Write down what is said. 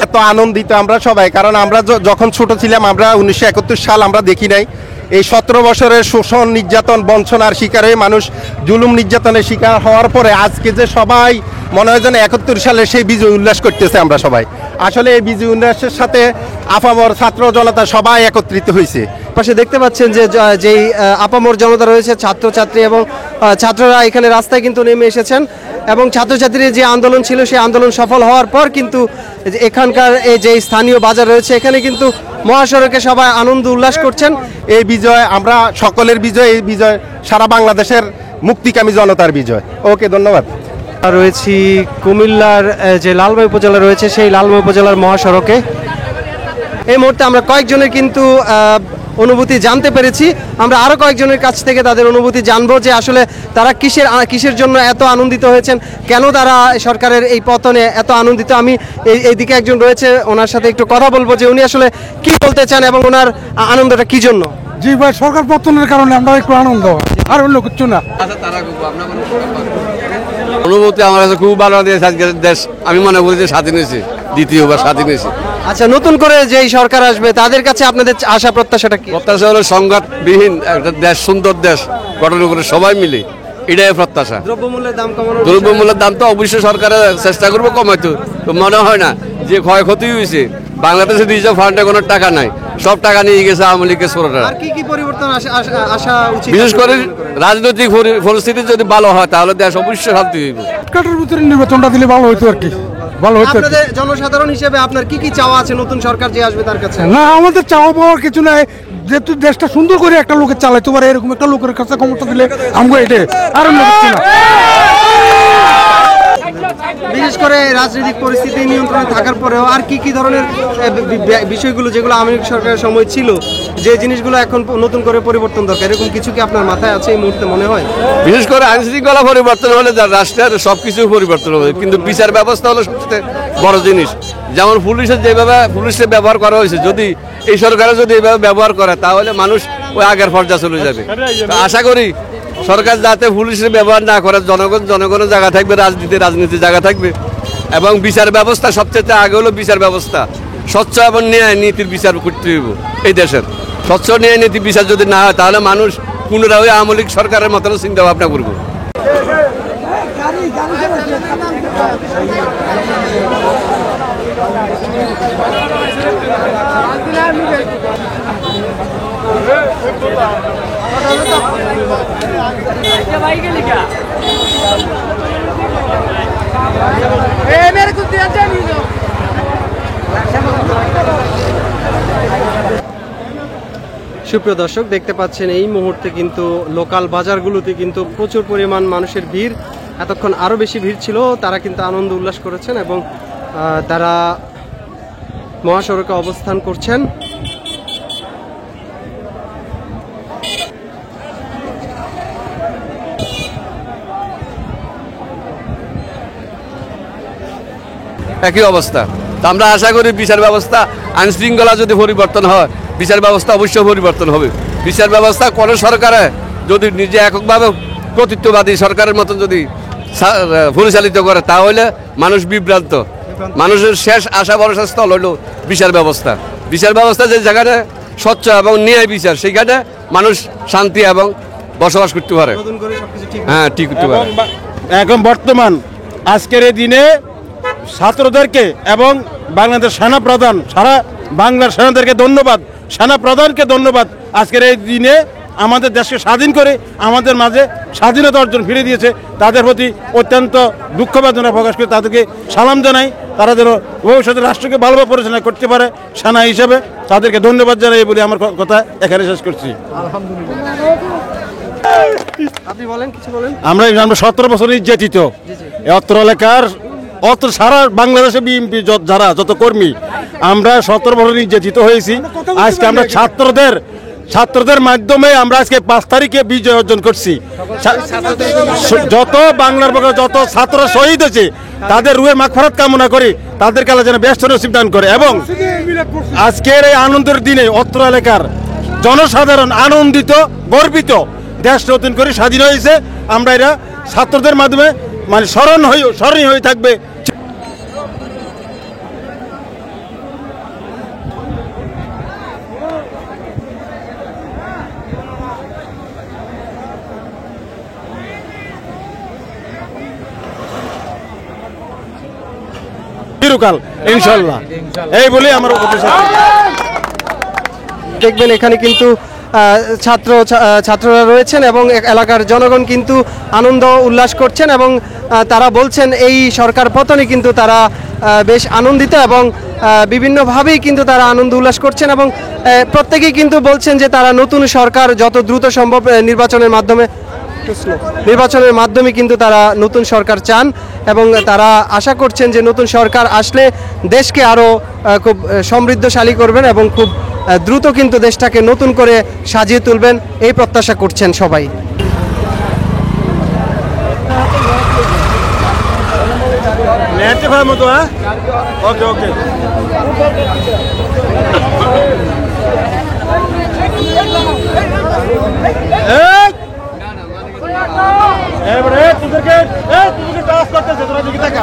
এত আনন্দিত আমরা সবাই, কারণ আমরা যখন ছোট ছিলাম, আমরা 1971 সাল আমরা দেখি নাই। এই 17 বছরের শোষণ, নির্যাতন, বঞ্চনার শিকার হয়ে মানুষ জুলুম নির্যাতনের শিকার হওয়ার পরে আজকে যে সবাই মনে হয় যেন 71 সালে সেই বিজয় উল্লাস করতেছে। আমরা সবাই আসলে এই বিজয় উল্লাসের সাথে আপামর ছাত্র জনতা সবাই একত্রিত হয়েছে। পাশে দেখতে পাচ্ছেন যে যেই আপামর জনতা রয়েছে, ছাত্রছাত্রী এবং ছাত্ররা এখানে রাস্তায় কিন্তু নেমে এসেছেন এবং ছাত্রছাত্রীর যে আন্দোলন ছিল সেই আন্দোলন সফল হওয়ার পর কিন্তু এখানকার এই যে স্থানীয় বাজার রয়েছে এখানে কিন্তু মহাসড়কে সবাই আনন্দ উল্লাস করছেন। এই বিজয় আমরা সকলের বিজয়, এই বিজয় সারা বাংলাদেশের মুক্তিকামী জনতার বিজয়। ওকে, ধন্যবাদ। রয়েছি কুমিল্লার যে লালমাই উপজেলা রয়েছে সেই লালমাই উপজেলার মহাসড়কে। এই মুহূর্তে আমরা কয়েকজনের কিন্তু অনুভূতি জানতে পেরেছি। আমরা আরও কয়েকজনের কাছ থেকে তাদের অনুভূতি জানবো যে আসলে তারা কিসের জন্য এত আনন্দিত হয়েছেন, কেন তারা সরকারের এই পতনে এত আনন্দিত। আমি এইদিকে একজন রয়েছে, ওনার সাথে একটু কথা বলবো যে উনি আসলে কি বলতে চান এবং ওনার আনন্দটা কি জন্য। জি ভাই, সরকার পতনের কারণে আমরা একটু আনন্দ, আর অন্য কিছু না। অনুভূতি আমার কাছে খুব ভালো দিয়েছে। আজকের দেশ আমি মনে করি যে স্বাধীন হয়েছে, দ্বিতীয়বার স্বাধীন হয়েছে। আচ্ছা, নতুন করে যেই সরকার আসবে তাদের কাছে আপনাদের আশা প্রত্যাশাটা কি? প্রত্যাশা হলো সংঘাতবিহীন একটা দেশ, সুন্দর দেশ গঠন করে সবাই মিলে, এটাই প্রত্যাশা। দ্রব্যমূল্যের দাম কমানো, দ্রব্যমূল্যের দাম তো অবশ্যই সরকারের চেষ্টা করবো কমাইতে। তো মনে হয় না যে ক্ষয়ক্ষতি হয়েছে। বাংলাদেশে রিজার্ভ ফান্ডে কোনো টাকা নাই, সব টাকা নিয়ে গেছে আওয়ামী লীগের ছোটরা। আর কি পরিবর্তন আসা উচিত? বিশেষ করে রাজনৈতিক পরিস্থিতি যদি ভালো হয় তাহলে দেশ অবশ্যই শান্তি হইব। কাটার ভিতরে নির্বাচনটা দিলে ভালো হইতো আর কি, ভালো হইতো। আপনাদের জনসাধারণ হিসেবে আপনার কি চাওয়া আছে নতুন সরকার যে আসবে তার কাছে? না, আমাদের চাওয়া পাওয়ার কিছু নাই। যেহেতু দেশটা সুন্দর করে একটা লোকের চালাইতে পারে, এরকম একটা লোকের কাছে ক্ষমতা দিলে আমরা এটাই, আর অন্য কিছু না। বিশেষ করে রাজনৈতিক পরিস্থিতি নিয়ন্ত্রণে থাকার পরেও আর কি ধরনের বিষয়গুলো যেগুলো আওয়ামী লীগ সরকারের সময় ছিল, যে জিনিসগুলো এখন নতুন করে পরিবর্তন দরকার, এরকম কিছু কি আপনার মাথায় আছে এই মুহূর্তে মনে হয়? বিশেষ করে আইন শৃঙ্খলা পরিবর্তন হলে রাষ্ট্রের সবকিছু পরিবর্তন হবে, কিন্তু বিচার ব্যবস্থা হলো সবচেয়ে বড় জিনিস। যেমন পুলিশের যেভাবে পুলিশের ব্যবহার করা হয়েছে, যদি এই সরকারে যদি এইভাবে ব্যবহার করে তাহলে মানুষ ওই আগের পর্যায়ে চলে যাবে। আশা করি সরকার যাতে পুলিশের ব্যবহার না করে, জনগণের জায়গা থাকবে, রাজনীতির জায়গা থাকবে, এবং বিচার ব্যবস্থা সবচেয়ে আগে হলো বিচার ব্যবস্থা স্বচ্ছ এবং ন্যায় নীতির বিচার করতে হইব। এই দেশের স্বচ্ছ ন্যায় নীতি বিচার যদি না হয় তাহলে মানুষ পুনরায় আওয়ামী লীগ সরকারের মতো চিন্তা ভাবনা করবো। সুপ্রিয় দর্শক, দেখতে পাচ্ছেন এই মুহূর্তে কিন্তু লোকাল বাজারগুলোতে কিন্তু প্রচুর পরিমাণ মানুষের ভিড়। এতক্ষণ আরও বেশি ভিড় ছিল। তারা কিন্তু আনন্দ উল্লাস করেছেন এবং তারা মহাসড়কে অবস্থান করছেন। একই অবস্থা। আমরা আশা করি বিচার ব্যবস্থা, আইন শৃঙ্খলা যদি পরিবর্তন হয়, বিচার ব্যবস্থা অবশ্যই পরিবর্তন হবে। বিচার ব্যবস্থা কোনো সরকারে যদি নিজে এককভাবে কর্তৃত্ববাদী সরকারের মতো যদি পরিচালিত করে তাহলে মানুষ বিভ্রান্ত। মানুষের শেষ আশা ভরসার স্থল হলো বিচার ব্যবস্থা। বিচার ব্যবস্থা যে জায়গাটা স্বচ্ছ এবং ন্যায় বিচার, সেইখানে মানুষ শান্তি এবং বসবাস করতে পারে। হ্যাঁ, ঠিক করতে পারে। এখন বর্তমান আজকের এই দিনে ছাত্রদেরকে এবং বাংলাদেশ সেনা প্রধান, সারা বাংলার সেনাদেরকে ধন্যবাদ, সেনা প্রধানকে ধন্যবাদ। আজকের এই দিনে আমাদের দেশকে স্বাধীন করে আমাদের মাঝে স্বাধীনতা অর্জন ফিরে দিয়েছে। তাদের প্রতি অত্যন্ত দুঃখ বেদনা প্রকাশ করে তাদেরকে সালাম জানাই। তারা যেন ভবিষ্যতে রাষ্ট্রকে ভালোভাবে পরিচালনা করতে পারে সেনা হিসেবে, তাদেরকে ধন্যবাদ জানাই বলে আমার কথা এখানে শেষ করছি। আপনি বলেন, কিছু বলেন। আমরা 17 বছর নির্যাতিত অত্র এলাকার সারা বাংলাদেশে বিএনপি যত কর্মী আমরা 17 বছর নির্যাতিত হয়েছি। আজকে আমরা ছাত্রদের মাধ্যমে আমরা আজকে 5 তারিখে বিজয় অর্জন করছি। যত বাংলার বুকে যত ছাত্র শহীদ হয়েছে তাদের রুহের মাগফিরাত কামনা করি, তাদেরকে আল্লাহ যেন ব্যস্ত নসিব দান করে। এবং আজকের এই আনন্দের দিনে অত্র এলাকার জনসাধারণ আনন্দিত, গর্বিত। দেশ নতুন করে স্বাধীন হয়েছে। আমরা এরা ছাত্রদের মাধ্যমে স্মরণীয় হয়ে থাকবে। চিরকাল ইনশাল্লাহ। এই বলে আমার উপদেশ। দেখবেন এখানে কিন্তু ছাত্ররা রয়েছেন এবং এলাকার জনগণ কিন্তু আনন্দ উল্লাস করছেন এবং তারা বলছেন এই সরকার পতনে কিন্তু তারা বেশ আনন্দিত এবং বিভিন্নভাবেই কিন্তু তারা আনন্দ উল্লাস করছেন এবং প্রত্যেকেই কিন্তু বলছেন যে তারা নতুন সরকার যত দ্রুত সম্ভব নির্বাচনের মাধ্যমে কিন্তু তারা নতুন সরকার চান এবং তারা আশা করছেন যে নতুন সরকার আসলে দেশকে আরও খুব সমৃদ্ধশালী করবেন এবং খুব দ্রুত কিন্তু দেশটাকে নতুন করে সাজিয়ে তুলবেন এই প্রত্যাশা করছেন সবাই। ওকে ওকে এবারে তোদেরকে টাচ করতেছে তোরা দিকে টাকা